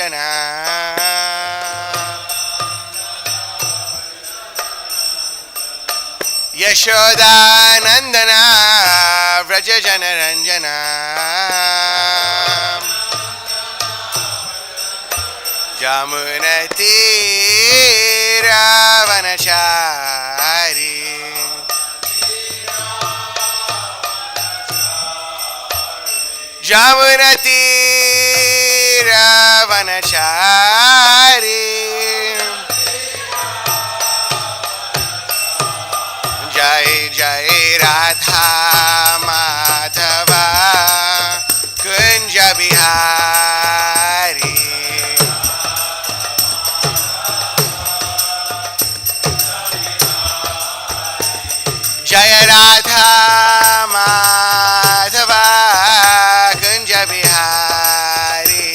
Ranjana Yashoda Nandana Vraja Jana Ranjana Jamuna Tira Vanachari Jamuna Tira Vanachari Jai Jai Radha Madhava Kunja Bihari Jai Radha Madhava Kunja Bihari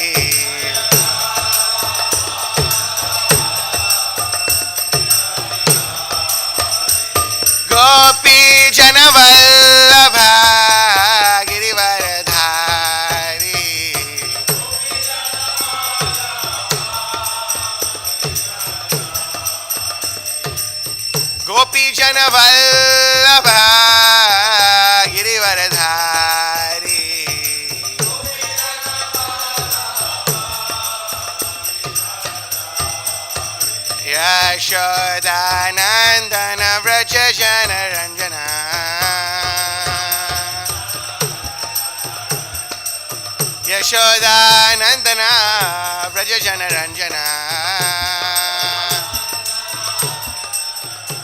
Gopi Janavallabha Girivaradhari Gopi Janavallabha Girivaradhari Yashoda Nandana Vraja Jana Ranjana Yashoda Nandana Vraja Jana Ranjana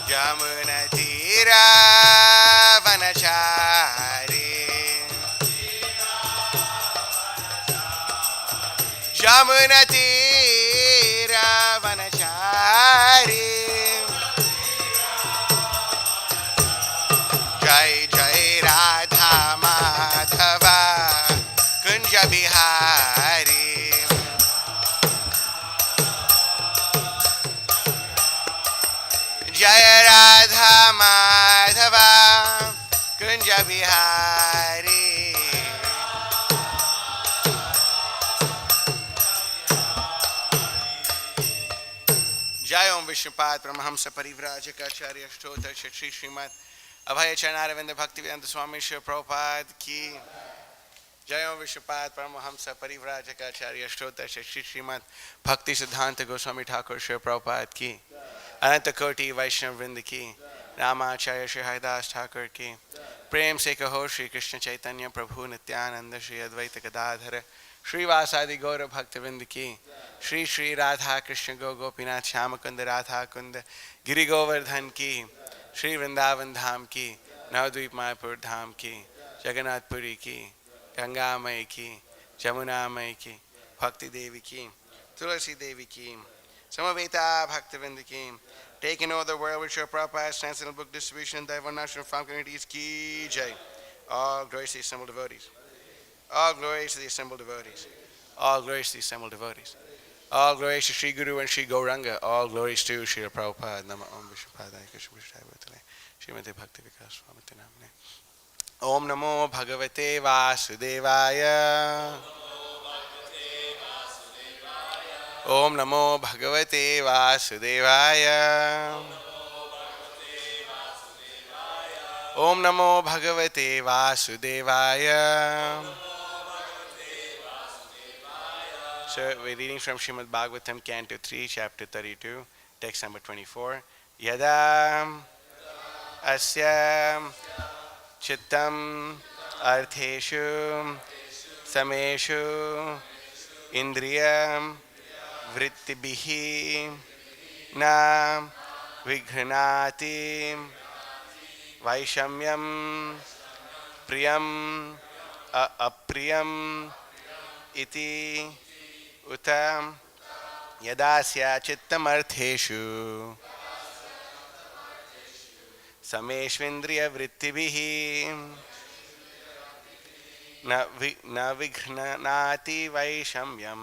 Jamuna Tira Vanachari Jamuna Tira Vanachari Jai Jai Radha Madhava Kunja Bihari Jai Radha Madhava Kunja Bihari Jai Om Vishnupada Paramahamsa Parivrajaka Ashtota Shri Srimad Abhaya Charanaravindra Bhaktivedanta Swami Srila Prabhupada Ki Jai Om Vishnupada Paramahamsa Parivrajaka Ashtota Shri Srimad Bhakti Siddhanta Goswami Thakur Srila Prabhupada Ki Ananta Koti Vaishnava Vrinda Ki Ramacharya Shri Haridas Thakur Ki Prem Se Kaho Shri Krishna Chaitanya Prabhu Nityananda Shri Advaita Gadadhara Shri Vasadi Gaura Bhaktivinda Ki Shri Shri Radha Krishna Go Gopinath Shyamakunda Radha Kunda Giri Govardhan Ki Shri Vrindavan Dham Ki Navadvip Mayapur Dham Ki Jagannath Puri Ki Ganga Mai Ki Jamuna Mai Ki Bhakti Devi Ki Tulasi Devi Ki Samaveta Bhaktivinda Ki taking over the world with Srila Prabhupada's transcendental book distribution and divination farm communities Ki Jai. All glories to the assembled devotees. All glories to the assembled devotees. All glories to the assembled devotees. All glories to Sri Guru and Sri Gauranga. All glories to Srila Prabhupada. Nama Om Vishnupadaya Krishna Vishaya Bhutale. Srimati Bhakti Vikas Swamiti Namane. Om Namo Bhagavate Vasudevaya. Om Namo Bhagavate Vasudevaya. Om Namo Bhagavate Vasudevaya. So we're reading from Srimad Bhagavatam, Canto 3, Chapter 32, text number 24. Yadā asya cittam artheṣu sameṣu indriya-vṛttibhiḥ na vigṛhṇāti vaiṣamyaṁ priyam apriyam iti uta yadāsya cittam artheṣu sameṣv indriya-vṛttibhiḥ na vigṛhṇāti vaiṣamyaṁ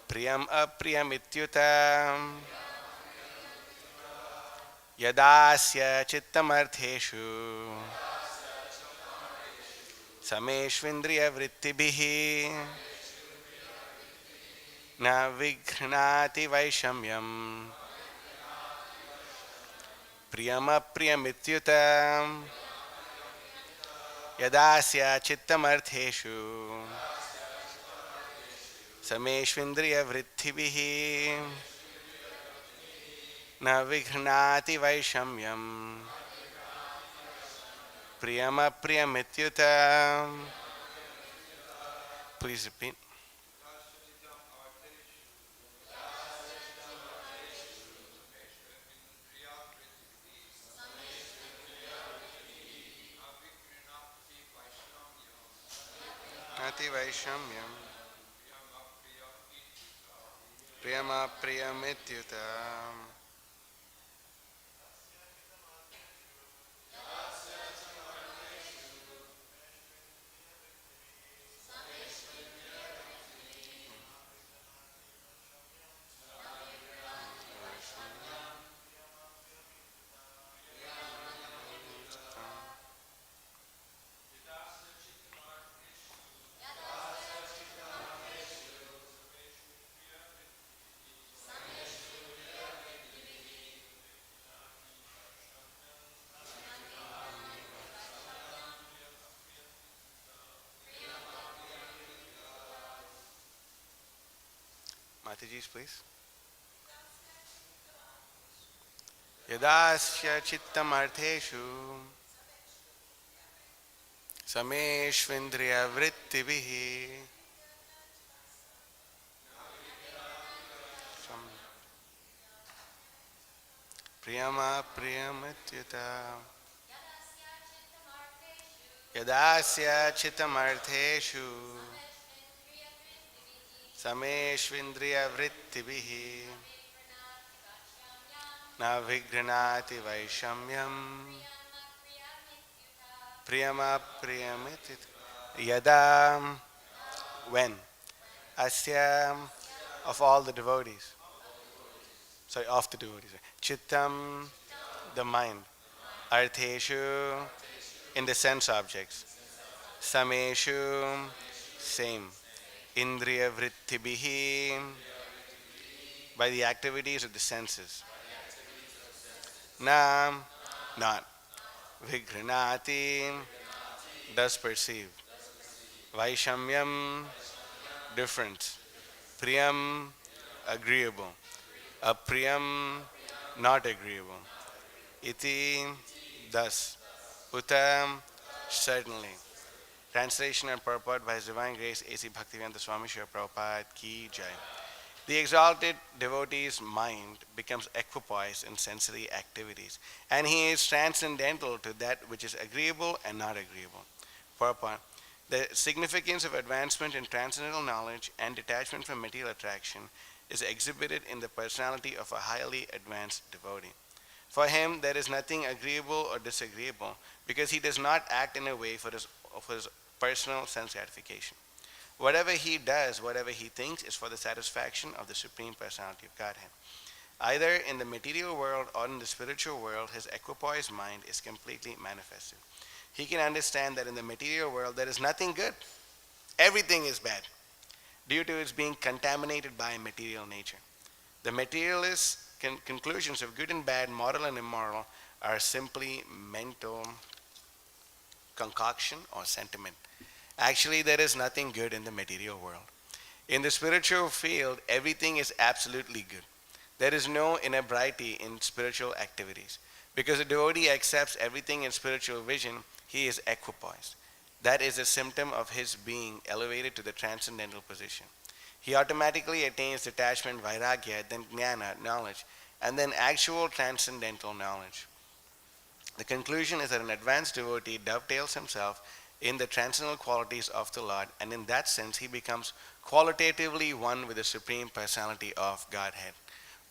priyam apriyam ityuta yadāsya cittam artheṣu sameṣv indriya-vṛttibhiḥ na vigṛhṇāti vaiṣamyaṁ priyam apriyamityuta yadāsya cittam artheṣu sameṣv indriya-vṛttibhiḥ na vigṛhṇāti vaiṣamyaṁ priyam apriyamityuta. Please repeat. Ati vaiṣamyam priyam apriyam ityuta. Mataji's, please. Yadāsya cittam artheṣu sameṣv indriya-vṛttibhiḥ priyam apriyam ityuta yadāsya cittam artheṣu sameṣv indriya-vṛttibhiḥ na vigṛhṇāti vaiṣamyam priyam apriyam ityuta yadā, when, asya, of all the devotees, of the devotees, cittam, the mind, artheṣu, in the sense objects, sameṣu, same, indriya-vṛttibhiḥ, by the activities of the senses, na, not, vigṛhṇāti, does perceive, vaiṣamyam, difference, priyam, agreeable, apriyam, not agreeable, iti, thus, uta, certainly. Translation and purport by His Divine Grace A.C. Bhaktivedanta Swami Srila Prabhupada ki jai. The exalted devotee's mind becomes equipoised in sensory activities, and he is transcendental to that which is agreeable and not agreeable. Purport. The significance of advancement in transcendental knowledge and detachment from material attraction is exhibited in the personality of a highly advanced devotee. For him, there is nothing agreeable or disagreeable because he does not act in a way for his personal sense gratification. Whatever he does, whatever he thinks, is for the satisfaction of the Supreme Personality of Godhead. Either in the material world or in the spiritual world, his equipoised mind is completely manifested. He can understand that in the material world there is nothing good. Everything is bad due to its being contaminated by material nature. The materialist conclusions of good and bad, moral and immoral, are simply mental concoction or sentiment. Actually, there is nothing good in the material world. In the spiritual field, everything is absolutely good. There is no inebriety in spiritual activities. Because a devotee accepts everything in spiritual vision, he is equipoised. That is a symptom of his being elevated to the transcendental position. He automatically attains detachment, vairagya, then jnana, knowledge, and then actual transcendental knowledge. The conclusion is that an advanced devotee dovetails himself in the transcendental qualities of the Lord, and in that sense he becomes qualitatively one with the Supreme Personality of Godhead.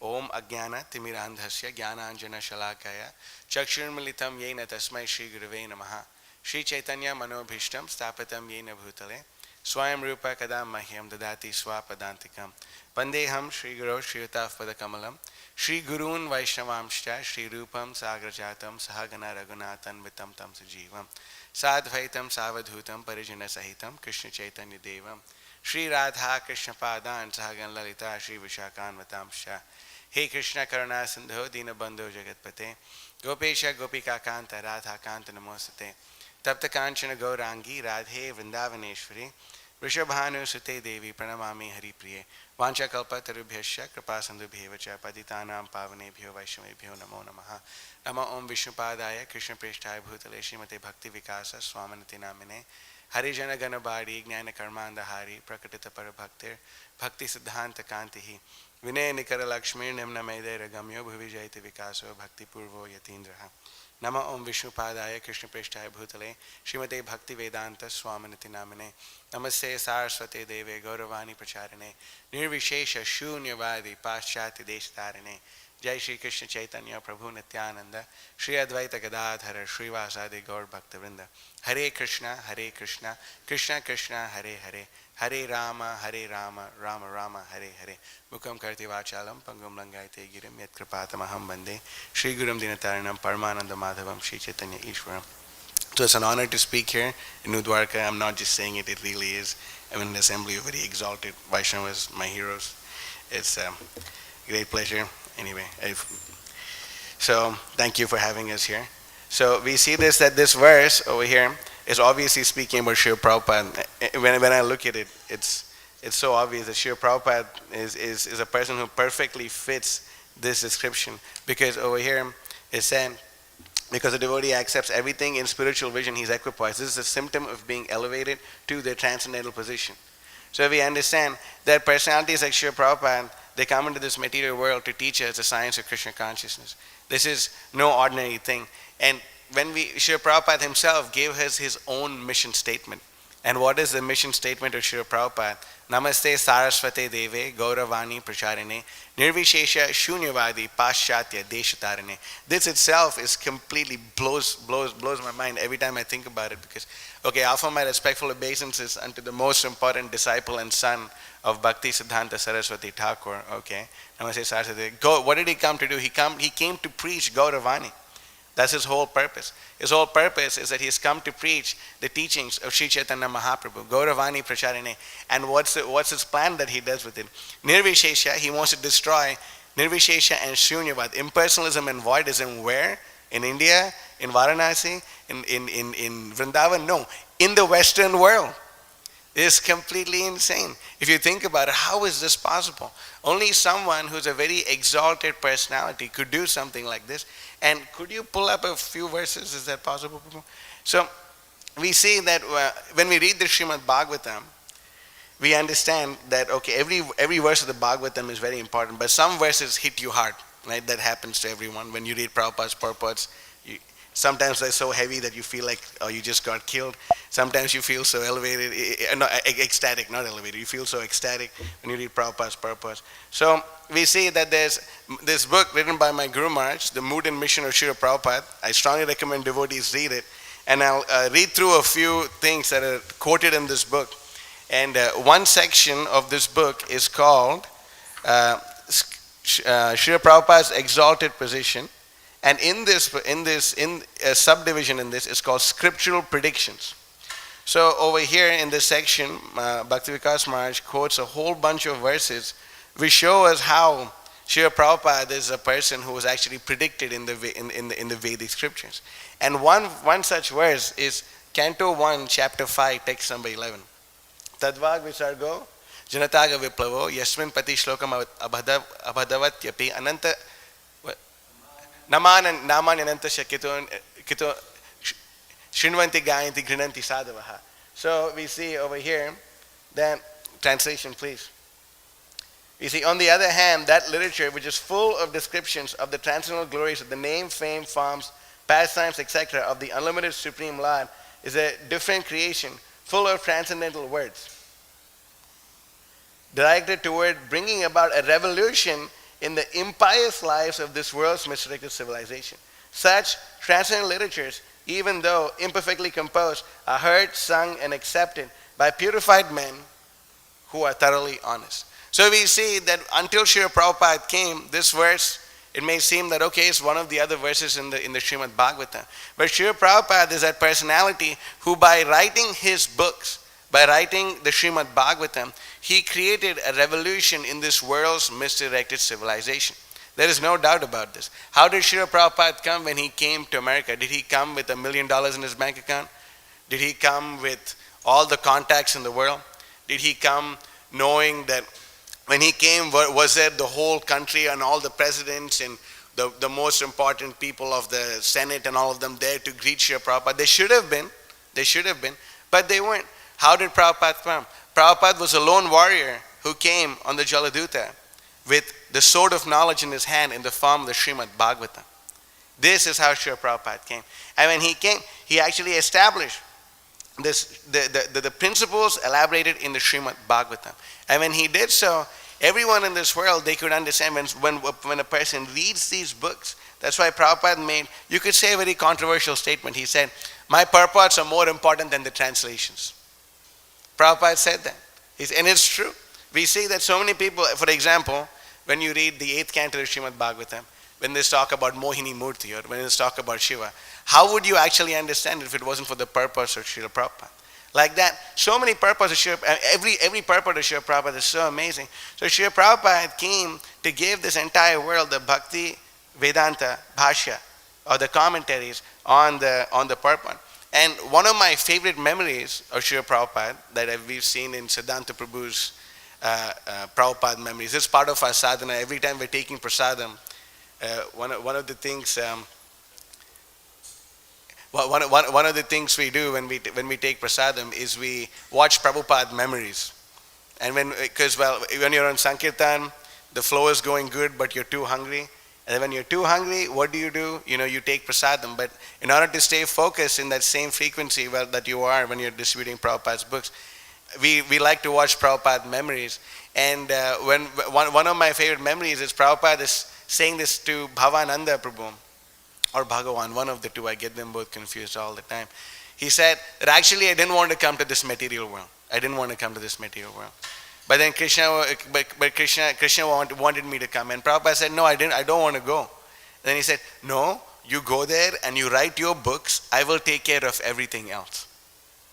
Om Ajnana Timirandhasya Jnananjana Shalakaya Chakshurmilitam Yena Tasmai Shri Gurave Namaha Shri Chaitanya Manobhishtam Stapatam Yena Bhutale Swayam Rupa Kadam Mahyam Dadati Swapadantikam Vandeham Shri Guru Shri Utaf Padakamalam Shri Gurun Vaishnavamshcha Shri Rupam Sagrajatam Sahagana Raghunathan Vitam Tam Sajivam Sadvaitam Savadhutam Parijana Sahitam Krishna Chaitanya Devam Shri Radha Krishna Padan Sahagan Lalita Shri Vishakan Vatamsha. Hey Krishna Karuna Sindho Dina Bandhu Jagatpate Gopesha Gopika Kanta Radha Kanta Namosate Tapta Kanchana Gaurangi Radhe Vrindavaneshwari Vrishabhanu Sute Devi Pranamami Hari Priye Vancha Kalpa Tarubhyasya Kripa Sandubhyevacha Paditanam Pavanebhyo Vaishamebhyo Namo Namaha Nama Om Vishnupadaya Krishna Preshthaya Bhutale Srimate Bhakti Vikasa Swamanati Namine Harijana Ganabadi Gnana Karmanda Hari Prakatita Parabhaktir Bhakti Siddhanta Kantihi Vinay Nikara Lakshmi Nimna Maidera Gamyo Bhuvijayati Vikaso Bhakti Purvo Yatindraha Nama Om Vishnupadaya Krishna Preshthaya Bhutale Srimate Bhakti Vedanta Swamanati Namine Namaste Saraswate Deve Gauravani Pracharine Nirvishesha Shunyavadi Paschati Deshtarine Jai Shri Krishna Chaitanya Prabhu Nityananda Shri Advaita Gadadhara Srivasadi Gaur Bhaktavrinda Hare Krishna Krishna Krishna Hare Hare Hare Rama Rama Rama Hare Hare Mukam Karti Vachalam Pangam Langaite Girim Yat Kripatamaham Bande Shri Gurum Dinataranam Paramananda Madhavam Shri Chaitanya Ishwaram. So it's an honor to speak here in Udwarka. I'm not just saying it, it really is. I'm in an assembly of very exalted Vaishnavas, my heroes. It's a great pleasure. Anyway, so thank you for having us here. So we see that this verse over here is obviously speaking about Srila Prabhupada. When I look at it, it's so obvious that Srila Prabhupada is a person who perfectly fits this description, because over here it's saying, because the devotee accepts everything in spiritual vision, he's equipoised. This is a symptom of being elevated to the transcendental position. So if we understand that personalities like Srila Prabhupada, they come into this material world to teach us the science of Krishna consciousness. This is no ordinary thing. And when Srila Prabhupada himself gave us his own mission statement. And what is the mission statement of Srila Prabhupada? Namaste Saraswate Deve Gauravani Pracharine Nirvishesha Shunyavadi Paschatya Deshatarine. This itself is completely blows my mind every time I think about it, because I offer my respectful obeisances unto the most important disciple and son of Bhakti Siddhanta Saraswati Thakur. Namaste Saraswati. What did he come to do? He came to preach Gauravani. That's his whole purpose. His whole purpose is that he's come to preach the teachings of Sri Chaitanya Mahaprabhu, Gauravani Pracharine. And what's his plan that he does with it? Nirvishesha, he wants to destroy Nirvishesha and Shunyavad, impersonalism and voidism. Where? In India? In Varanasi? In Vrindavan? No. In the Western world. It is completely insane. If you think about it, how is this possible? Only someone who's a very exalted personality could do something like this. And could you pull up a few verses? Is that possible? So we see that when we read the Srimad Bhagavatam, we understand that every verse of the Bhagavatam is very important, but some verses hit you hard, right? That happens to everyone. When you read Prabhupada's purports, sometimes they're so heavy that you feel like you just got killed. Sometimes you feel so elevated, ecstatic, not elevated. You feel so ecstatic when you read Prabhupada's purports. So we see that there's this book written by my Guru Maharaj, The Mood and Mission of Srila Prabhupada. I strongly recommend devotees read it. And I'll read through a few things that are quoted in this book. And one section of this book is called Srila Prabhupada's Exalted Position. And in a subdivision in this is called Scriptural Predictions. So over here in this section, Bhakti Vikas Maharaj quotes a whole bunch of verses which show us how Srila Prabhupada is a person who was actually predicted in the Vedic scriptures. And one such verse is Canto 1, Chapter 5, text number 11. Tadvag Visargo Janataga Viplavo Yasmin Pati Shlokam Abhadavatyapi Ananta Naman Ananta Shakito Shrinvanti Gayanti Grinanti Sadhavaha. So we see over here that, translation please. We see, on the other hand, that literature which is full of descriptions of the transcendental glories of the name, fame, forms, pastimes, etc. of the unlimited Supreme Lord is a different creation full of transcendental words directed toward bringing about a revolution in the impious lives of this world's misdirected civilization. Such transcendental literatures, even though imperfectly composed, are heard, sung, and accepted by purified men who are thoroughly honest. So we see that until Srila Prabhupada came, this verse, it may seem that it's one of the other verses in the Srimad Bhagavatam. But Srila Prabhupada is that personality who, by writing his books, By writing the Srimad Bhagavatam, he created a revolution in this world's misdirected civilization. There is no doubt about this. How did Srila Prabhupada come when he came to America? Did he come with $1 million in his bank account? Did he come with all the contacts in the world? Did he come knowing that when he came, was there the whole country and all the presidents and the most important people of the Senate and all of them there to greet Srila Prabhupada? They should have been, but they weren't. How did Prabhupada come? Prabhupada was a lone warrior who came on the Jaladuta with the sword of knowledge in his hand in the form of the Srimad Bhagavatam. This is how Srila Prabhupada came. And when he came, he actually established the principles elaborated in the Srimad Bhagavatam. And when he did so, everyone in this world, they could understand when a person reads these books. That's why Prabhupada made, you could say, a very controversial statement. He said, my purports are more important than the translations. Prabhupada said that. And it's true. We see that so many people, for example, when you read the 8th canto of Srimad Bhagavatam, when they talk about Mohini Murti or when they talk about Shiva, how would you actually understand it if it wasn't for the purpose of Srila Prabhupada? Like that, so many purposes of Srila, every purpose of Srila Prabhupada is so amazing. So Srila Prabhupada came to give this entire world the Bhakti Vedanta Bhashya, or the commentaries on the purport. And one of my favorite memories of Srila Prabhupada that we've seen in Siddhanta Prabhu's Prabhupada memories, it's part of our sadhana. Every time we're taking prasadam, one of the things one of the things we do when we take prasadam is we watch Prabhupada memories. And when you're on Sankirtan, the flow is going good, but you're too hungry. And when you're too hungry, what do? You take prasadam. But in order to stay focused in that same frequency that you are when you're distributing Prabhupada's books, we like to watch Prabhupada memories. And when one of my favorite memories is Prabhupada is saying this to Bhavananda Prabhu, or Bhagavan, one of the two. I get them both confused all the time. He said that actually I didn't want to come to this material world. But then Krishna wanted me to come. And Prabhupada said, no, I don't want to go. And then he said, no, you go there and you write your books. I will take care of everything else.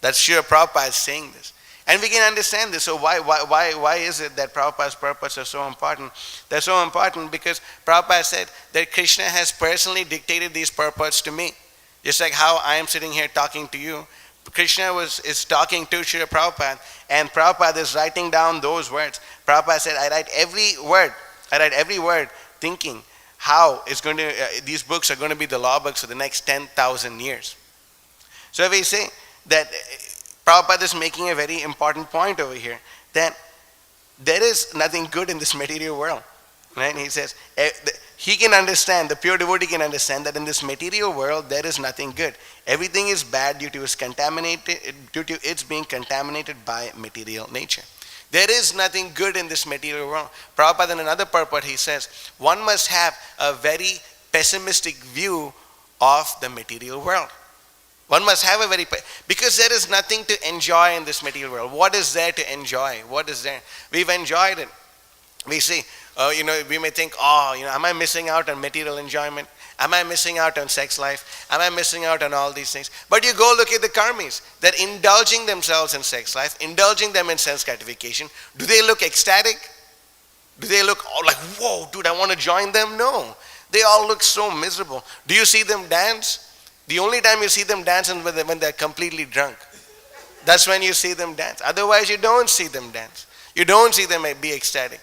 That's Srila Prabhupada saying this. And we can understand this. So why is it that Prabhupada's purpose are so important? They're so important because Prabhupada said that Krishna has personally dictated these purports to me. Just like how I am sitting here talking to you. Krishna is talking to Srila Prabhupada, and Prabhupada is writing down those words. Prabhupada said, I write every word thinking how it's going to, these books are going to be the law books for the next 10,000 years. So we say that Prabhupada is making a very important point over here, that there is nothing good in this material world. Right? He says, he can understand, the pure devotee can understand that in this material world there is nothing good. Everything is bad due to its being contaminated by material nature. There is nothing good in this material world. Prabhupada in another purport he says, one must have a very pessimistic view of the material world. One must have because there is nothing to enjoy in this material world. What is there to enjoy? What is there? We've enjoyed it. We see, we may think, am I missing out on material enjoyment? Am I missing out on sex life? Am I missing out on all these things? But you go look at the karmis. They're indulging themselves in sex life, indulging them in sense gratification. Do they look ecstatic? Do they look like, whoa, dude, I want to join them? No. They all look so miserable. Do you see them dance? The only time you see them dance is when they're completely drunk. That's when you see them dance. Otherwise, you don't see them dance. You don't see them be ecstatic.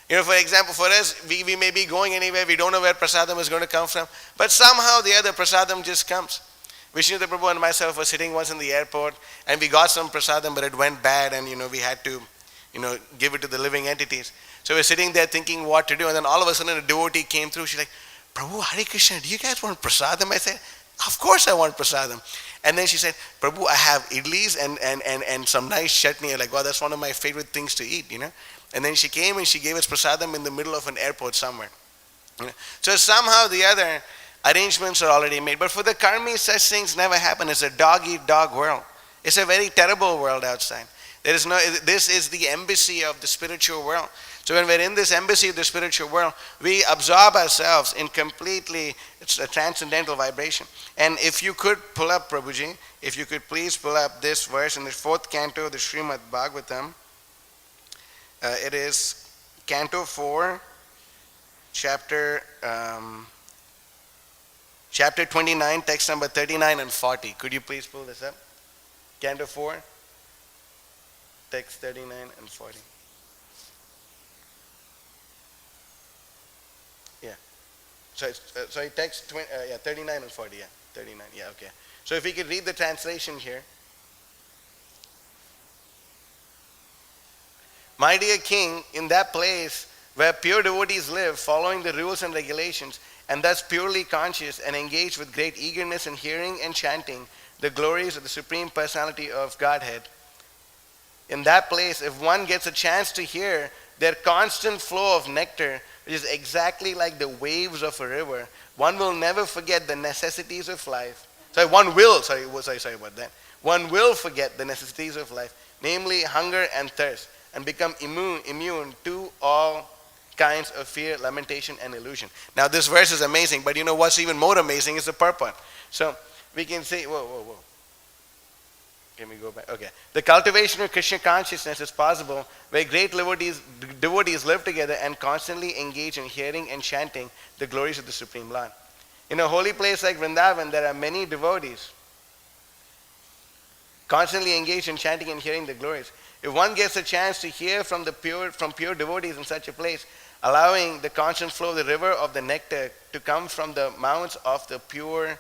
For example, for us, we may be going anywhere, we don't know where prasadam is going to come from, but somehow the other prasadam just comes. Vishnu Prabhu and myself were sitting once in the airport, and we got some prasadam, but it went bad, and we had to, give it to the living entities. So we're sitting there thinking what to do, and then all of a sudden a devotee came through. She's like, Prabhu, Hare Krishna, do you guys want prasadam? I said, of course I want prasadam. And then she said, Prabhu, I have idlis and some nice chutney. I'm like, wow, that's one of my favorite things to eat, And then she came and she gave us prasadam in the middle of an airport somewhere. So somehow the other arrangements are already made. But for the karmis, such things never happen. It's a dog-eat-dog world. It's a very terrible world outside. There is no. This is the embassy of the spiritual world. So when we're in this embassy of the spiritual world, we absorb ourselves in completely, it's a transcendental vibration. And if you could pull up, Prabhuji, if you could please pull up this verse in the 4th canto of the Srimad Bhagavatam. It is Canto 4, chapter 29, text number 39 and 40. Could you please pull this up? Canto 4, text 39 and 40. Yeah. Sorry, text 39 and 40. Yeah, 39. Yeah, okay. So if we could read the translation here. My dear king, in that place where pure devotees live, following the rules and regulations, and thus purely conscious and engaged with great eagerness in hearing and chanting the glories of the Supreme Personality of Godhead, in that place, if one gets a chance to hear their constant flow of nectar, which is exactly like the waves of a river, one will never forget the necessities of life. One will forget the necessities of life, namely hunger and thirst, and become immune to all kinds of fear, lamentation, and illusion. Now this verse is amazing, but you know what's even more amazing is the purport. So we can say, whoa. Can we go back? Okay. The cultivation of Krishna consciousness is possible where great devotees live together and constantly engage in hearing and chanting the glories of the Supreme Lord. In a holy place like Vrindavan, there are many devotees constantly engaged in chanting and hearing the glories. If one gets a chance to hear from pure devotees in such a place, allowing the constant flow of the river of the nectar to come from the mouths of the pure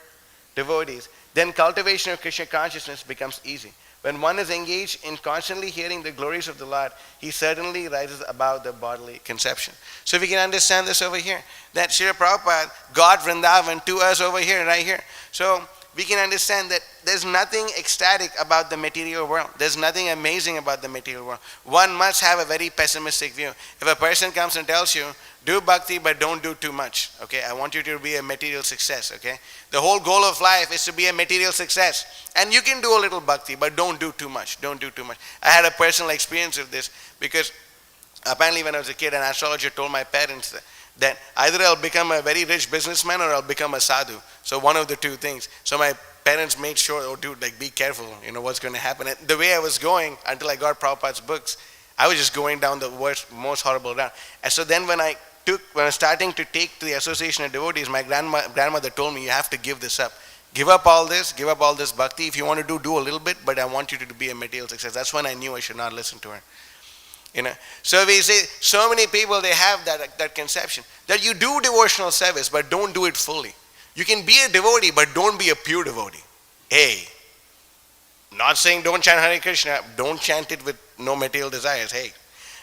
devotees, then cultivation of Krishna consciousness becomes easy. When one is engaged in constantly hearing the glories of the Lord, he certainly rises above the bodily conception. So if we can understand this over here, that Srila Prabhupada got Vrindavan to us over here, right here. So we can understand that there's nothing ecstatic about the material world. There's nothing amazing about the material world. One must have a very pessimistic view. If a person comes and tells you, do bhakti but don't do too much, okay? I want you to be a material success, okay? The whole goal of life is to be a material success. And you can do a little bhakti, but don't do too much. Don't do too much. I had a personal experience of this because apparently when I was a kid, an astrologer told my parents that either I'll become a very rich businessman or I'll become a sadhu. So one of the two things. So my parents made sure, oh dude, like be careful, you know what's going to happen. And the way I was going until I got Prabhupada's books, I was just going down the most horrible route. And so then when I was starting to take to the association of devotees, my grandmother told me, you have to give this up. Give up all this bhakti. If you want to do a little bit, but I want you to be a material success. That's when I knew I should not listen to her. You know, so we say so many people, they have that conception that you do devotional service but don't do it fully. You can be a devotee but don't be a pure devotee. Hey, not saying don't chant Hare Krishna, don't chant it with no material desires. Hey,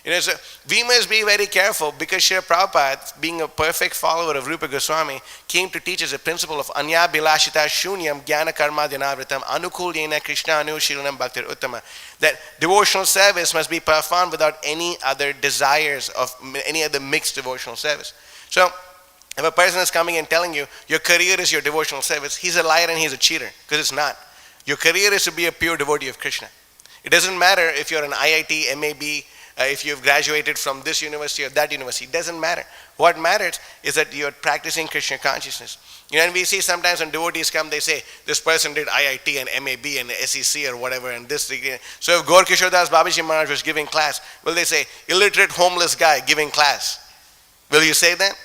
you know, so we must be very careful because Srila Prabhupada, being a perfect follower of Rupa Goswami, came to teach us a principle of anya-bilashita shunyam jnana karma dhyānavritam anukulyena krishna anushīlanam bhaktir uttama, that devotional service must be performed without any other desires of any other mixed devotional service. So if a person is coming and telling you your career is your devotional service, he's a liar and he's a cheater, because it's not. Your career is to be a pure devotee of Krishna. It doesn't matter if you're an IIT, MAB, if you've graduated from this university or that university, it doesn't matter. What matters is that you're practicing Krishna consciousness. You know, and we see sometimes when devotees come, they say, this person did IIT and MAB and SEC or whatever and this degree. So if Gaur Kishore Das Babaji Maharaj was giving class, will they say, illiterate homeless guy giving class? Will you say that?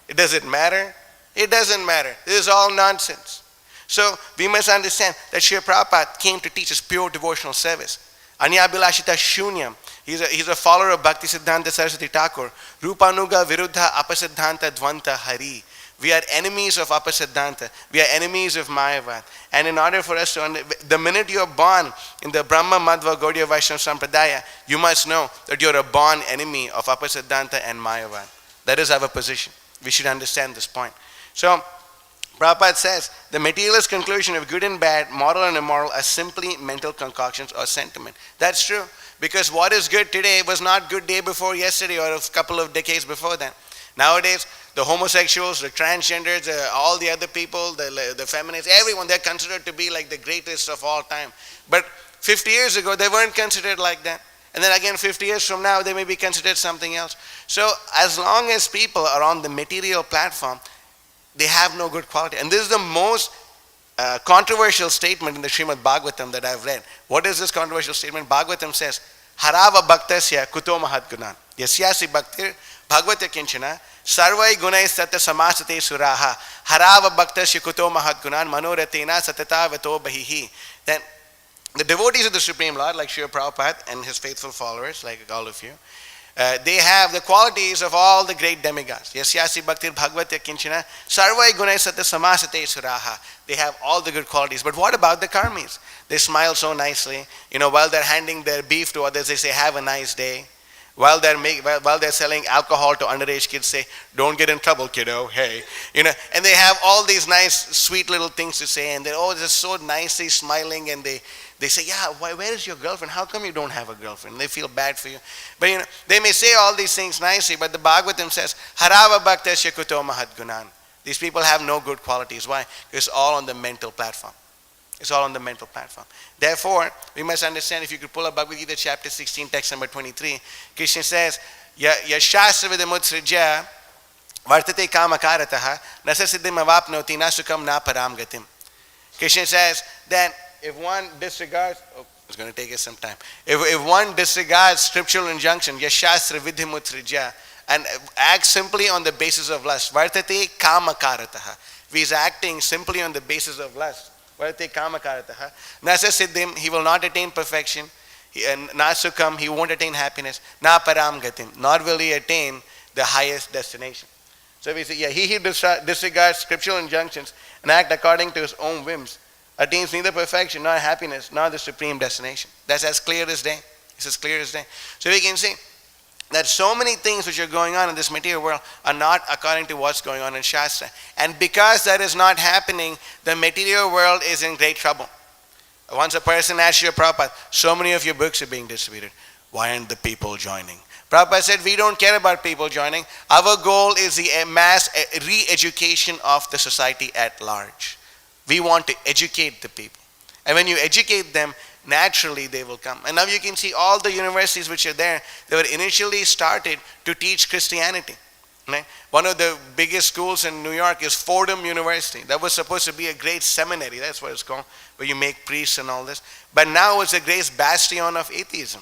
It doesn't matter. It doesn't matter. This is all nonsense. So we must understand that Srila Prabhupada came to teach us pure devotional service. Anya-bilashita shunyam. He's a follower of Bhakti Siddhanta Saraswati Thakur. Rupanuga viruddha apasiddhanta dvanta hari. We are enemies of apasiddhanta. We are enemies of Mayavad. And in order for us to the minute you are born in the Brahma Madhva Gaudiya Vaishnava Sampradaya, you must know that you are a born enemy of apasiddhanta and Mayavad. That is our position. We should understand this point. So Prabhupada says, the materialist conclusion of good and bad, moral and immoral are simply mental concoctions or sentiment. That's true. Because what is good today was not good day before yesterday or a couple of decades before that. Nowadays, the homosexuals, the transgenders, all the other people, the feminists, everyone, they're considered to be like the greatest of all time. But 50 years ago, they weren't considered like that. And then again, 50 years from now, they may be considered something else. So as long as people are on the material platform, they have no good quality. And this is the most controversial statement in the Srimad Bhagavatam that I've read. What is this controversial statement? Bhagavatam says, Harava bhaktasya kuto mahat gunan. Yasyasi bhaktir bhagavata kinchana sarvai gunai satta samasate suraha. Harava bhaktasya kuto mahat gunan manoratena satata vato bahihi. Then the devotees of the Supreme Lord, like Srila Prabhupada and his faithful followers, like all of you, they have the qualities of all the great demigods. Yasyasi bhaktir bhagavata kinchana sarvai gunai satta samasate suraha. They have all the good qualities. But what about the karmis? They smile so nicely. While they're handing their beef to others, they say, have a nice day. While they're selling alcohol to underage kids, say, don't get in trouble, kiddo, hey. And they have all these nice, sweet little things to say. And they're just so nicely smiling. And they say, yeah, where is your girlfriend? How come you don't have a girlfriend? And they feel bad for you. But they may say all these things nicely, but the Bhagavatam says, Harava bhaktasya kuto mahat gunan. These people have no good qualities. Why? Because it's all on the mental platform. It's all on the mental platform. Therefore, we must understand, if you could pull up Bhagavad Gita chapter 16, text number 23, Krishna says, Yashasra vidamutsrijya vartate kamakarataha nasasiddhim avapnoti nasukam na param gatim. Krishna says that if one disregards, it's going to take us some time. If one disregards scriptural injunction, Yashasra vidamutsrijya, and acts simply on the basis of lust, vartate kamakarataha. If he's acting simply on the basis of lust, vartate kamakarataha, nasasiddhim, he will not attain perfection, nasukam, he won't attain happiness, na param gatim, nor will he attain the highest destination. So we say, he who disregards scriptural injunctions and act according to his own whims attains neither perfection nor happiness nor the supreme destination. That's as clear as day. It's as clear as day. So we can see that so many things which are going on in this material world are not according to what's going on in Shastra. And because that is not happening, the material world is in great trouble. Once a person asked Srila Prabhupada, so many of your books are being distributed. Why aren't the people joining? Prabhupada said, we don't care about people joining. Our goal is the mass re-education of the society at large. We want to educate the people. And when you educate them, naturally they will come. And now you can see all the universities which are there, they were initially started to teach Christianity. Right? One of the biggest schools in New York is Fordham University. That was supposed to be a great seminary, that's what it's called, where you make priests and all this. But now it's a great bastion of atheism.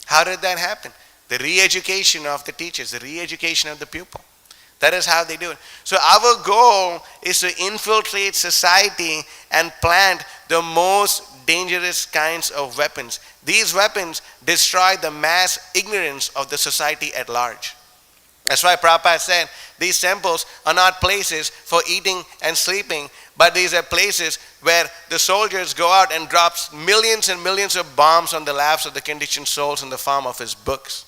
How did that happen? The re-education of the teachers, the re-education of the pupil. That is how they do it. So our goal is to infiltrate society and plant the most dangerous kinds of weapons. These weapons destroy the mass ignorance of the society at large. That's why Prabhupada said these temples are not places for eating and sleeping, but these are places where the soldiers go out and drop millions and millions of bombs on the laps of the conditioned souls in the form of his books.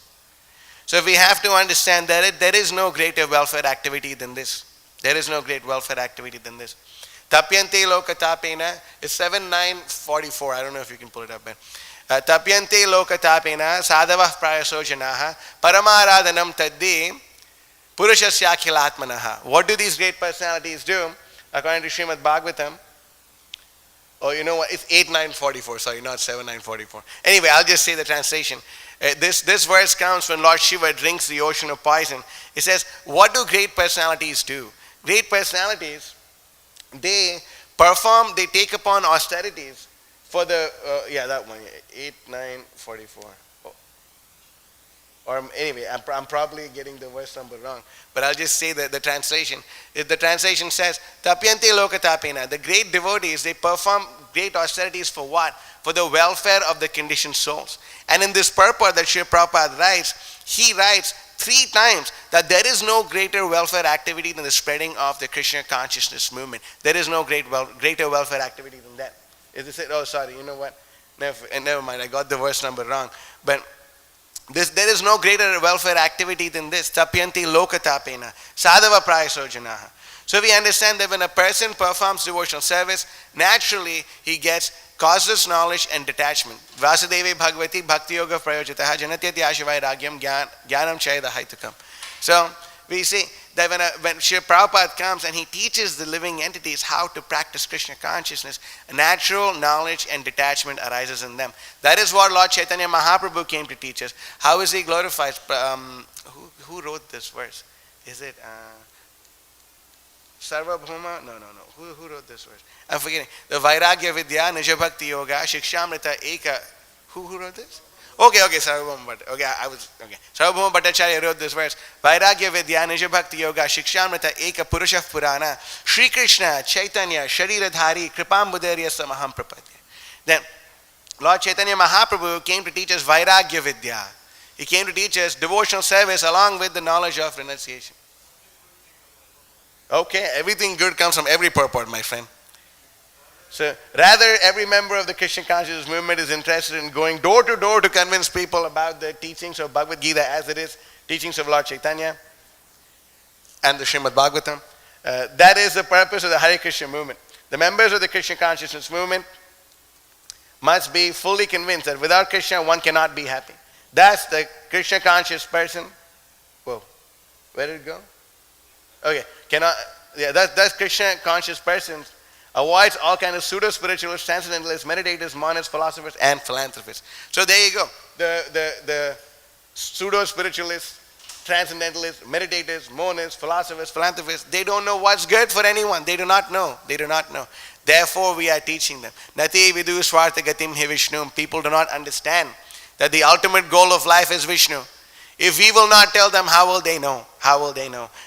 So we have to understand that there is no greater welfare activity than this. There is no great welfare activity than this. Tapyante lokatapena is 7944. I don't know if you can pull it up, man. Tapyante lokatapena sadhavah prayaso janaha paramaradhanam taddi purushasyakhyalatmanaha. What do these great personalities do? According to Srimad Bhagavatam, oh, you know what? It's 8944. Sorry, not 7944. Anyway, I'll just say the translation. This verse comes when Lord Shiva drinks the ocean of poison. It says, what do great personalities do? Great personalities, they take upon austerities for the, that one, 8944. Oh. Or anyway, I'm probably getting the verse number wrong, but I'll just say the translation. The translation says, Tapyante lokatapena, the great devotees, they perform great austerities for what? For the welfare of the conditioned souls. And in this purport that Srila Prabhupada writes, he writes 3 times that there is no greater welfare activity than the spreading of the Krishna consciousness movement. There is no greater welfare activity than that. Is this it? Oh, sorry, you know what? Never mind, I got the verse number wrong. But there is no greater welfare activity than this. Tapyanti lokatapena, sadhava prayaso janaha. So we understand that when a person performs devotional service, naturally he gets causeless knowledge and detachment. Vasudeve bhagavati bhakti yoga prayojitaha janatyati ashivai ragyam jnanam chayada haitukam. So we see that when Srila Prabhupada comes and he teaches the living entities how to practice Krishna consciousness, a natural knowledge and detachment arises in them. That is what Lord Chaitanya Mahaprabhu came to teach us. How is he glorified? Who wrote this verse? Is it Sarvabhauma? No. Who wrote this verse? I'm forgetting. The Vairagya Vidya, Nija Bhakti Yoga, Shikshamrita Eka. Who wrote this? Okay, Sarvabhauma Bhattacharya. Sarvabhauma Bhattacharya wrote this verse. Vairagya Vidya, Nija Bhakti Yoga, Shikshamrita Eka Purusha Purana, Shri Krishna, Chaitanya, Shariradhari, Kripambudarya Samaham Prapadya. Then, Lord Chaitanya Mahaprabhu came to teach us Vairagya Vidya. He came to teach us devotional service along with the knowledge of renunciation. Okay, everything good comes from every purport, my friend. So, rather, every member of the Krishna consciousness movement is interested in going door to door to convince people about the teachings of Bhagavad Gita as it is, teachings of Lord Chaitanya, and the Srimad Bhagavatam. That is the purpose of the Hare Krishna movement. The members of the Krishna consciousness movement must be fully convinced that without Krishna, one cannot be happy. That's the Krishna conscious person. Whoa, where did it go? Okay, that's Krishna conscious persons avoids all kinds of pseudo-spiritualists, transcendentalists, meditators, monists, philosophers, and philanthropists. So there you go. The pseudo-spiritualists, transcendentalists, meditators, monists, philosophers, philanthropists, they don't know what's good for anyone. They do not know. Therefore, we are teaching them. Nati vidu swartha gatim hi Vishnu. People do not understand that the ultimate goal of life is Vishnu. If we will not tell them, how will they know?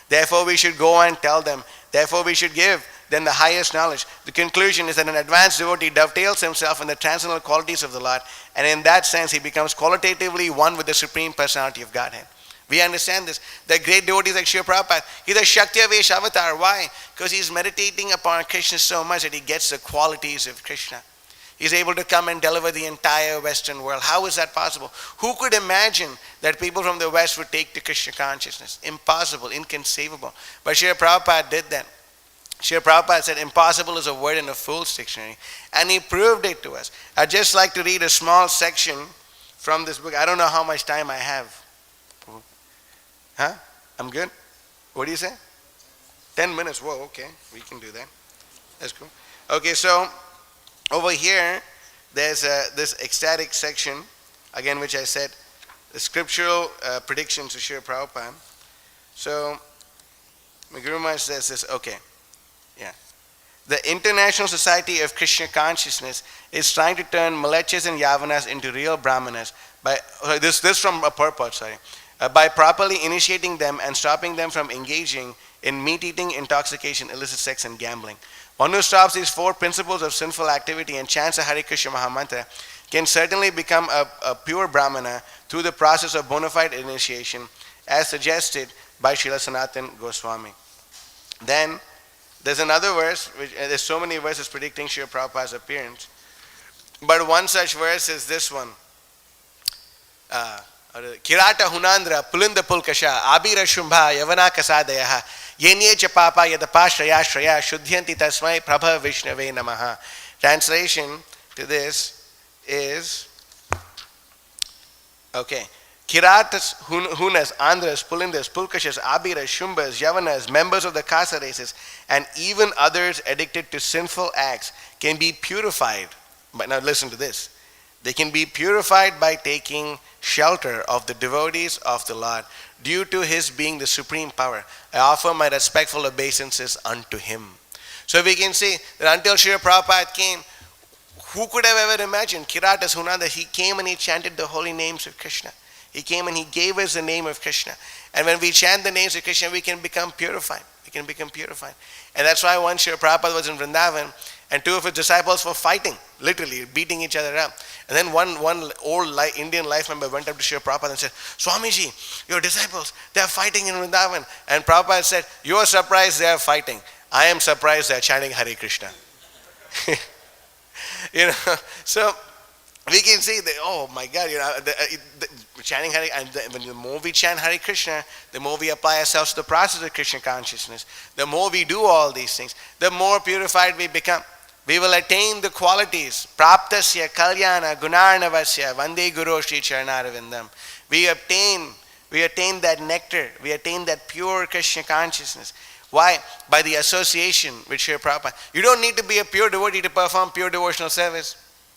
Therefore, we should go and tell them. Therefore, we should give them the highest knowledge. The conclusion is that an advanced devotee dovetails himself in the transcendental qualities of the Lord, and in that sense, he becomes qualitatively one with the Supreme Personality of Godhead. We understand this. The great devotees like Srila Prabhupada, he's a Shaktiya Vesh avatar. Why? Because he's meditating upon Krishna so much that he gets the qualities of Krishna. He's able to come and deliver the entire Western world. How is that possible? Who could imagine that people from the West would take to Krishna consciousness? Impossible, inconceivable. But Srila Prabhupada did that. Srila Prabhupada said impossible is a word in a fool's dictionary. And he proved it to us. I'd just like to read a small section from this book. I don't know how much time I have. Huh? I'm good? What do you say? 10 minutes. Whoa, okay. We can do that. That's cool. Okay, so over here, there's this ecstatic section, again, which I said, the scriptural predictions of Srila Prabhupada. So, my Guru Maharaj says this, okay, yeah. The International Society of Krishna Consciousness is trying to turn Malechas and Yavanas into real Brahmanas by, this from a purport, by properly initiating them and stopping them from engaging in meat-eating, intoxication, illicit sex, and gambling. One who stops these four principles of sinful activity and chants a Hare Krishna Mahamantra can certainly become a pure Brahmana through the process of bona fide initiation as suggested by Srila Sanatana Goswami. Then there's another verse, there's so many verses predicting Srila Prabhupada's appearance, but one such verse is this one. Kirata Hunandra Pulinda Pulkasha Abira Shumbha Yavana Kasadayaha Yenye Chapapa Yadapa Shraya Shraya Shuddhyanti Tasmai Prabha Vishnave Namaha. Translation to this is, okay, Kiratas, Hunas, Andhras, Pulindas, Pulkashas, Abiras, Shumbas, Yavanas, members of the Kasa races, and even others addicted to sinful acts can be purified. But now listen to this. They can be purified by taking shelter of the devotees of the Lord due to His being the supreme power. I offer my respectful obeisances unto Him. So we can see that until Srila Prabhupada came, who could have ever imagined Kiratas Hunanda? He came and he chanted the holy names of Krishna. He came and he gave us the name of Krishna. And when we chant the names of Krishna, we can become purified. We can become purified. And that's why once Srila Prabhupada was in Vrindavan, and two of his disciples were fighting, literally beating each other up. And then one old Indian life member went up to Srila Prabhupada and said, Swamiji, your disciples, they are fighting in Vrindavan. And Prabhupada said, you are surprised they are fighting. I am surprised they are chanting Hare Krishna. So we can see that, oh my God, chanting Hare, and the more we chant Hare Krishna, the more we apply ourselves to the process of Krishna consciousness, the more we do all these things, the more purified we become. We will attain the qualities. Praptasya kalyana gunarnavasya vande guru shri charanarvindam. We obtain We attain that nectar. We attain that pure Krishna consciousness. Why? By the association with Srila Prabhupada. You don't need to be a pure devotee to perform pure devotional service.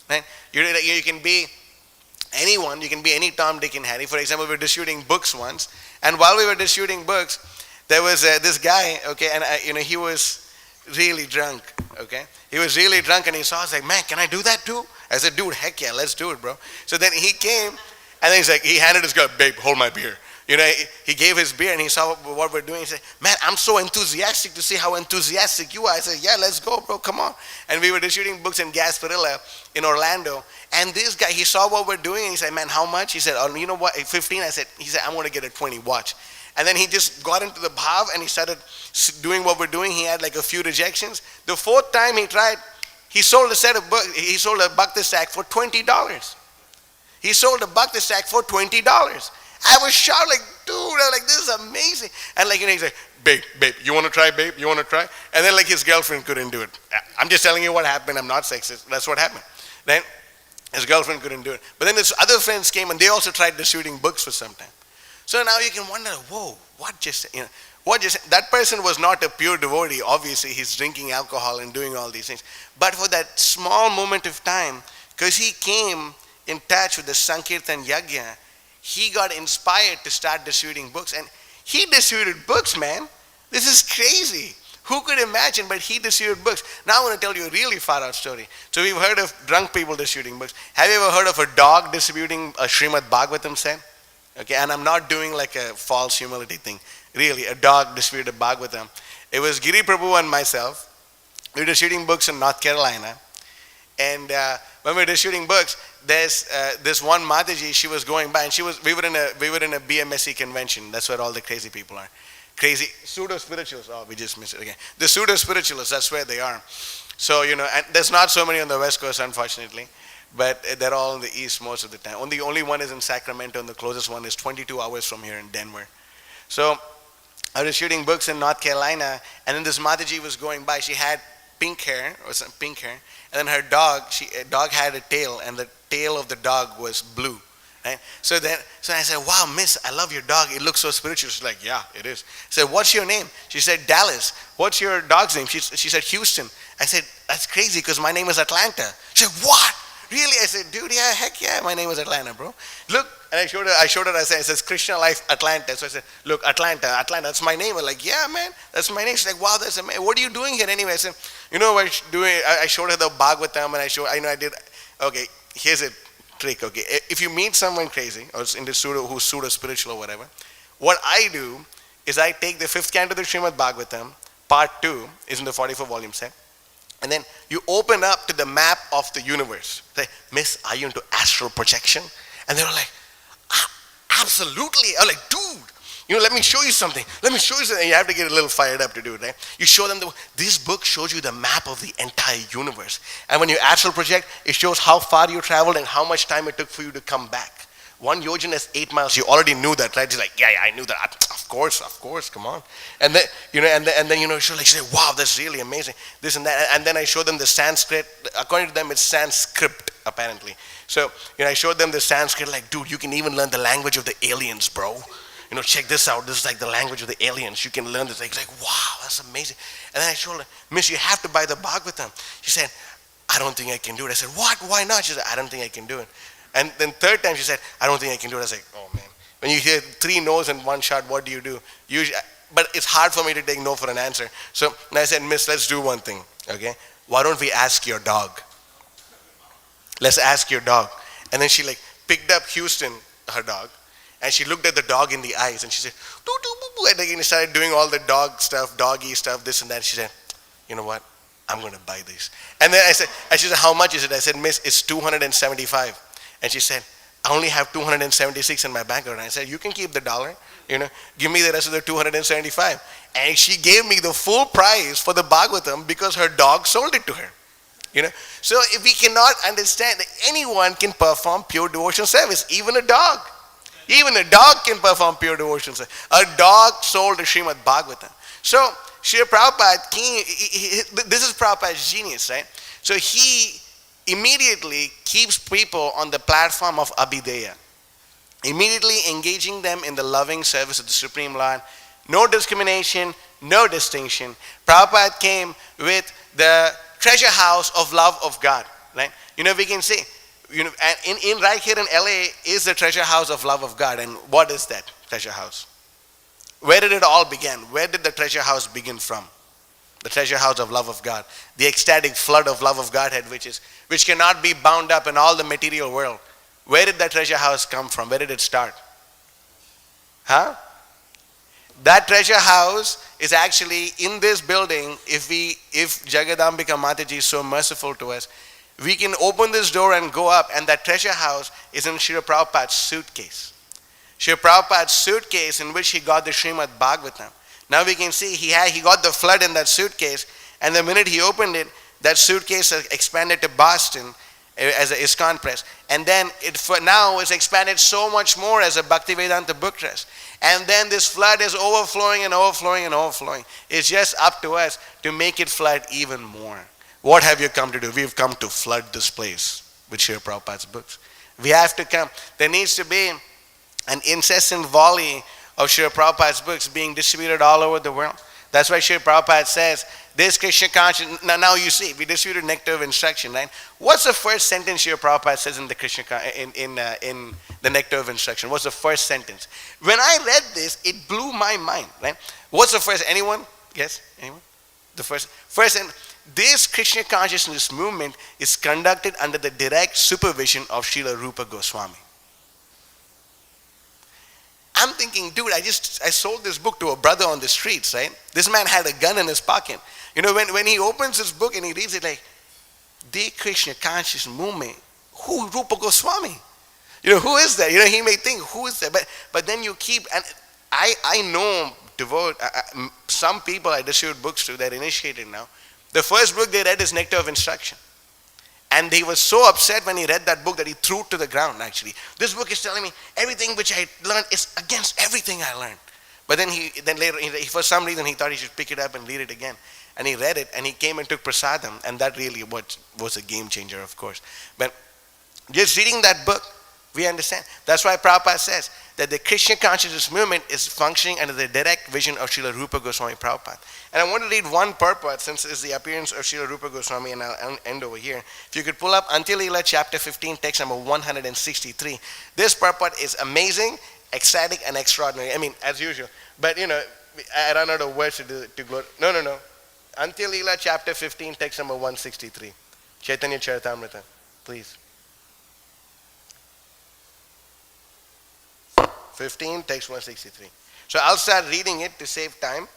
Right? You can be anyone, you can be any Tom, Dick and Harry. For example, we were distributing books once, and while we were distributing books, there was this guy, okay, and he was really drunk, okay. He was really drunk, and he saw us like, man, can I do that too? I said, dude, heck yeah, let's do it, bro. So then he came, and then he's like, he handed his girl, babe, hold my beer. He gave his beer, and he saw what we're doing. He said, man, I'm so enthusiastic to see how enthusiastic you are. I said, yeah, let's go, bro, come on. And we were distributing books in Gasparilla in Orlando. And this guy, he saw what we're doing, and he said, man, how much? He said, oh, you know what, 15? He said, I'm going to get a 20, watch. And then he just got into the bhav, and he started doing what we're doing. He had like a few rejections. The fourth time he tried, he sold a bhakti sack for $20. He sold a bhakti sack for $20. I was shocked, like, dude, I was like, this is amazing. And like, he's like, babe, you want to try, babe? You want to try? And then like his girlfriend couldn't do it. I'm just telling you what happened. I'm not sexist. That's what happened. Then his girlfriend couldn't do it. But then his other friends came, and they also tried distributing books for some time. So now you can wonder, whoa, that person was not a pure devotee. Obviously, he's drinking alcohol and doing all these things. But for that small moment of time, because he came in touch with the Sankirtan Yajna, he got inspired to start distributing books. And he distributed books, man. This is crazy. Who could imagine? But he distributed books. Now I want to tell you a really far out story. So we've heard of drunk people distributing books. Have you ever heard of a dog distributing a Srimad Bhagavatam set? Okay, and I'm not doing like a false humility thing. Really, a dog distributed a Bhagavatam. It was Giri Prabhu and myself. We were distributing books in North Carolina. And when we were distributing books, there's this one Mataji, she was going by, and we were in a BMSC convention. That's where all the crazy people are. Crazy pseudo-spiritualists. Oh, we just missed it again. The pseudo-spiritualists, that's where they are. So, and there's not so many on the West Coast, unfortunately. But they're all in the East most of the time. Only one is in Sacramento, and the closest one is 22 hours from here in Denver. So I was shooting books in North Carolina, and then this Mataji was going by. She had pink hair, and then her dog, a dog had a tail, and the tail of the dog was blue. Right? So I said, wow, miss, I love your dog. It looks so spiritual. She's like, yeah, it is. I said, what's your name? She said, Dallas. What's your dog's name? She said, Houston. I said, that's crazy because my name is Atlanta. She said, what? Really? I said, dude, yeah, heck yeah, my name is Atlanta, bro. Look, and I showed her, I said, it says Krishna Life Atlanta. So I said, look, Atlanta, that's my name. I'm like, yeah, man, that's my name. She's like, wow, that's amazing. What are you doing here anyway? I said, you know what I'm doing? I showed her the Bhagavatam, and I did, okay, here's a trick, okay. If you meet someone crazy, or who's pseudo-spiritual or whatever, what I do is I take the 5th canto of the Srimad Bhagavatam, part 2, is in the 44 volume set. And then you open up to the map of the universe. Say, miss, are you into astral projection? And they were like, absolutely. I was like, dude, let me show you something. Let me show you something. And you have to get a little fired up to do it, right? You show them, this book shows you the map of the entire universe. And when you astral project, it shows how far you traveled and how much time it took for you to come back. 1 yojana is 8 miles. You already knew that, right? She's like, yeah, I knew that. Of course, come on. And then, she'll like say, wow, that's really amazing. This and that. And then I show them the Sanskrit. According to them, it's Sanskrit, apparently. So, I showed them the Sanskrit, like, dude, you can even learn the language of the aliens, bro. Check this out. This is like the language of the aliens. You can learn this. It's like, wow, that's amazing. And then I showed her, miss, you have to buy the Bhagavatam. She said, I don't think I can do it. I said, what? Why not? She said, I don't think I can do it. And then 3rd time she said, I don't think I can do it. I was like, oh man. When you hear 3 no's in one shot, what do you do? Usually, but it's hard for me to take no for an answer. So I said, miss, let's do one thing, okay? Why don't we ask your dog? Let's ask your dog. And then she like picked up Houston, her dog, and she looked at the dog in the eyes and she said, doo, doo, boo, boo. And then started doing all the dog stuff, doggy stuff, this and that. She said, you know what? I'm going to buy this. And then she said, how much is it? I said, miss, it's $275. And she said, I only have 276 in my bank account. And I said, you can keep the $1, give me the rest of the 275. And she gave me the full price for the Bhagavatam because her dog sold it to her. So if we cannot understand that anyone can perform pure devotional service, even a dog. Even a dog can perform pure devotional service. A dog sold the Srimad Bhagavatam. So Srila Prabhupada, this is Prabhupada's genius, right? So he immediately keeps people on the platform of abhideya. immediately engaging them in the loving service of the Supreme Lord. No discrimination, no distinction. Prabhupada came with the treasure house of love of God. Right? We can say, and in right here in LA is the treasure house of love of God. And what is that treasure house? Where did it all begin? Where did the treasure house begin from? The treasure house of love of God. The ecstatic flood of love of Godhead, which cannot be bound up in all the material world. Where did that treasure house come from? Where did it start? That treasure house is actually in this building. If Jagadambika Mataji is so merciful to us, we can open this door and go up, and that treasure house is in Srila Prabhupada's suitcase. Srila Prabhupada's suitcase in which he got the Srimad Bhagavatam. Now we can see he got the flood in that suitcase, and the minute he opened it, that suitcase expanded to Boston as an ISKCON press. And then now it's expanded so much more as a Bhaktivedanta book trust. And then this flood is overflowing and overflowing and overflowing. It's just up to us to make it flood even more. What have you come to do? We've come to flood this place with Srila Prabhupada's books. We have to come. There needs to be an incessant volley of Srila Prabhupada's books being distributed all over the world. That's why Srila Prabhupada says, this Krishna consciousness, now you see, we distributed nectar of instruction, right? What's the first sentence Srila Prabhupada says in the Krishna, in the nectar of instruction? What's the first sentence? When I read this, it blew my mind, right? What's the first, anyone? Yes, anyone? The first, this Krishna consciousness movement is conducted under the direct supervision of Srila Rupa Goswami. I'm thinking, dude, I sold this book to a brother on the streets, right? This man had a gun in his pocket. When he opens his book and he reads it like, the Krishna conscious movement, who Rupa Goswami? Who is that? He may think, who is that? But then you keep, and I know some people I distribute books to, they're initiated now. The first book they read is Nectar of Instruction. And he was so upset when he read that book that he threw it to the ground, actually. This book is telling me everything which I learned is against everything I learned. But then later, for some reason, he thought he should pick it up and read it again. And he read it, and he came and took prasadam, and that really was a game changer, of course. But just reading that book, we understand. That's why Prabhupada says that the Krishna consciousness movement is functioning under the direct vision of Srila Rupa Goswami Prabhupada. And I want to read one purport, since it's the appearance of Srila Rupa Goswami, and I'll end over here. If you could pull up Antya-lila chapter 15, text number 163. This purport is amazing, ecstatic, and extraordinary. I mean, as usual. But, I run out of words to go. No. Antya-lila chapter 15, text number 163. Chaitanya Charitamrita, please. 15, text 163. So I'll start reading it to save time,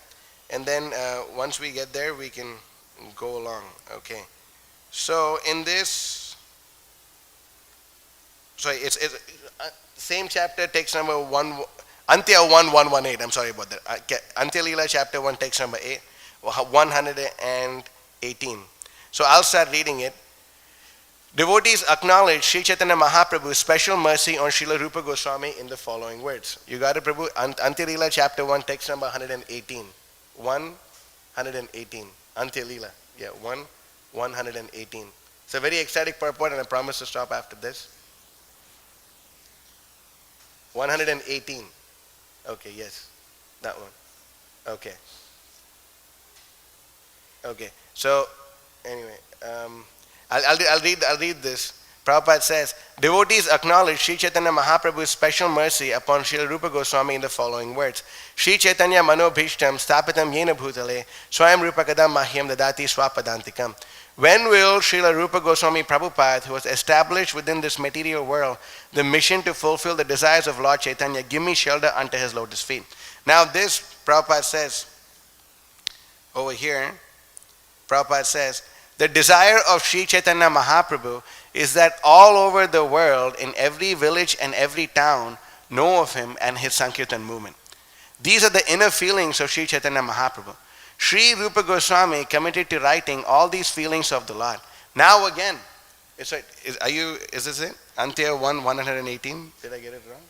and then once we get there, we can go along. Okay. So in this, it's same chapter, text number 1, Antya 1118. I'm sorry about that. Antya Lila chapter 1, text number 118. So I'll start reading it. Devotees acknowledge Sri Chaitanya Mahaprabhu's special mercy on Srila Rupa Goswami in the following words. You got it, Prabhu? Antya Lila chapter 1, text number 118. 118. Antya Lila. Yeah, 118. It's a very ecstatic purport, and I promise to stop after this. 118. Okay, yes. That one. Okay. Okay. So, anyway, I'll read this. Prabhupada says, devotees acknowledge Sri Chaitanya Mahaprabhu's special mercy upon Srila Rupa Goswami in the following words. Sri Chaitanya manobhishtam stapitam yena bhutale swayam rupa kadam mahyam dadati swapadantikam. When will Srila Rupa Goswami Prabhupada, who was established within this material world the mission to fulfill the desires of Lord Chaitanya, give me shelter under his lotus feet? Now this, Prabhupada says, over here, Prabhupada says, the desire of Sri Chaitanya Mahaprabhu is that all over the world, in every village and every town, know of him and his Sankirtan movement. These are the inner feelings of Sri Chaitanya Mahaprabhu. Sri Rupa Goswami committed to writing all these feelings of the Lord. Now again, is this it? Antya 118? Did I get it wrong?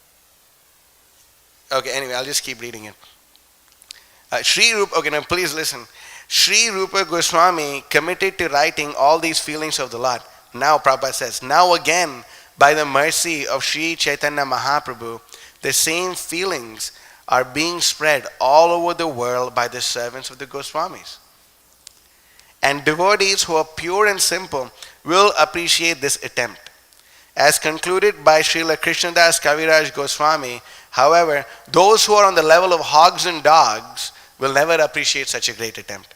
Okay, anyway, I'll just keep reading it. Okay, now please listen. Sri Rupa Goswami committed to writing all these feelings of the Lord. Now Prabhupada says, now again, by the mercy of Sri Chaitanya Mahaprabhu, the same feelings are being spread all over the world by the servants of the Goswamis. And devotees who are pure and simple will appreciate this attempt. As concluded by Srila Krishnadas Kaviraj Goswami, however, those who are on the level of hogs and dogs will never appreciate such a great attempt.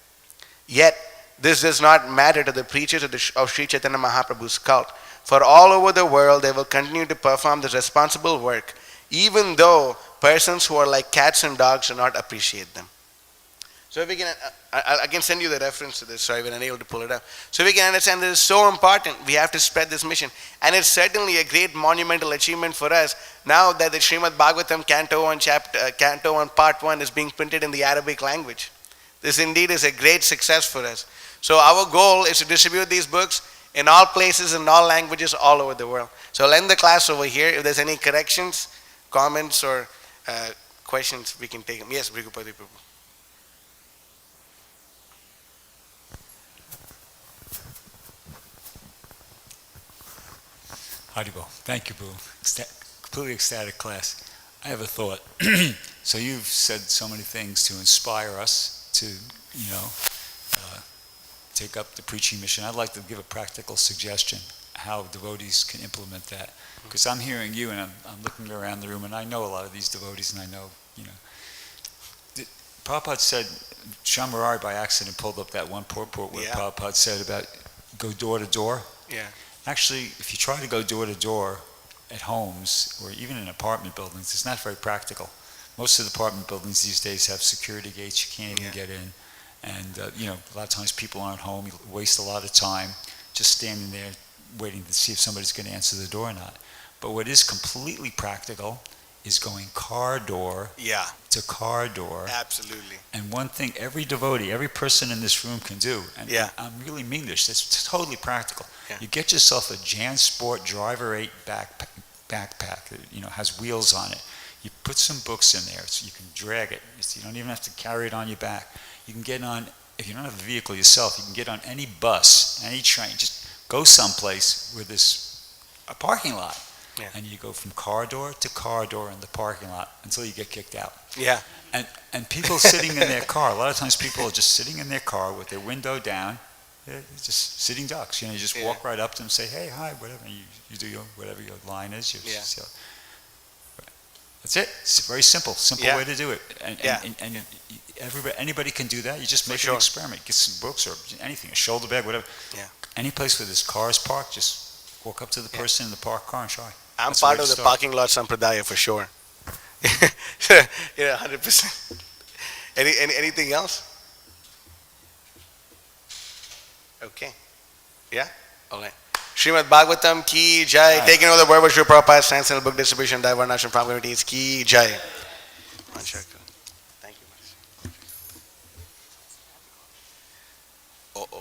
Yet, this does not matter to the preachers of Sri Chaitanya Mahaprabhu's cult, for all over the world they will continue to perform this responsible work, even though persons who are like cats and dogs do not appreciate them. So if we can, I can send you the reference to this, so I've been unable to pull it up. So we can understand this is so important, we have to spread this mission. And it's certainly a great monumental achievement for us, now that the Srimad Bhagavatam Canto 1 Part 1 is being printed in the Arabic language. This indeed is a great success for us. So our goal is to distribute these books in all places, in all languages, all over the world. So I'll end the class over here. If there's any corrections, comments, or questions, we can take them. Yes, Vigṛhṇāti Prabhu. Haribol. Thank you, Boo. Completely ecstatic class. I have a thought. So you've said so many things to inspire us to, take up the preaching mission. I'd like to give a practical suggestion how devotees can implement that. Because I'm hearing you and I'm looking around the room and I know a lot of these devotees and I know, Prabhupada said, Shamarari by accident pulled up that one purport where Prabhupada said about go door to door. Yeah. Actually, if you try to go door to door at homes or even in apartment buildings, it's not very practical. Most of the apartment buildings these days have security gates, you can't even get in. And, a lot of times people aren't home, you waste a lot of time just standing there waiting to see if somebody's going to answer the door or not. But what is completely practical is going car door to car door. Absolutely. And one thing every devotee, every person in this room can do, and I really mean this, it's totally practical. Yeah. You get yourself a JanSport Driver 8 backpack that has wheels on it. You put some books in there so you can drag it. You don't even have to carry it on your back. You can get on, if you don't have a vehicle yourself, you can get on any bus, any train. Just go someplace where there's a parking lot. Yeah. And you go from car door to car door in the parking lot until you get kicked out. Yeah. And people sitting in their car, a lot of times people are just sitting in their car with their window down, they're just sitting ducks. You just walk right up to them and say, hey, hi, whatever. You do whatever your line is. That's it. It's very simple way to do it. And anybody can do that. You just make an experiment. Get some books or anything, a shoulder bag, whatever. Yeah. Any place where there's cars parked, just walk up to the person in the parked car and try. I'm part of the parking lot sampradaya for sure. 100%. Anything else? Okay. Yeah? All right. Srimad Bhagavatam ki jai. Taking over the word of Srila Prabhupada's transcendental book distribution, varieties from communities ki jai.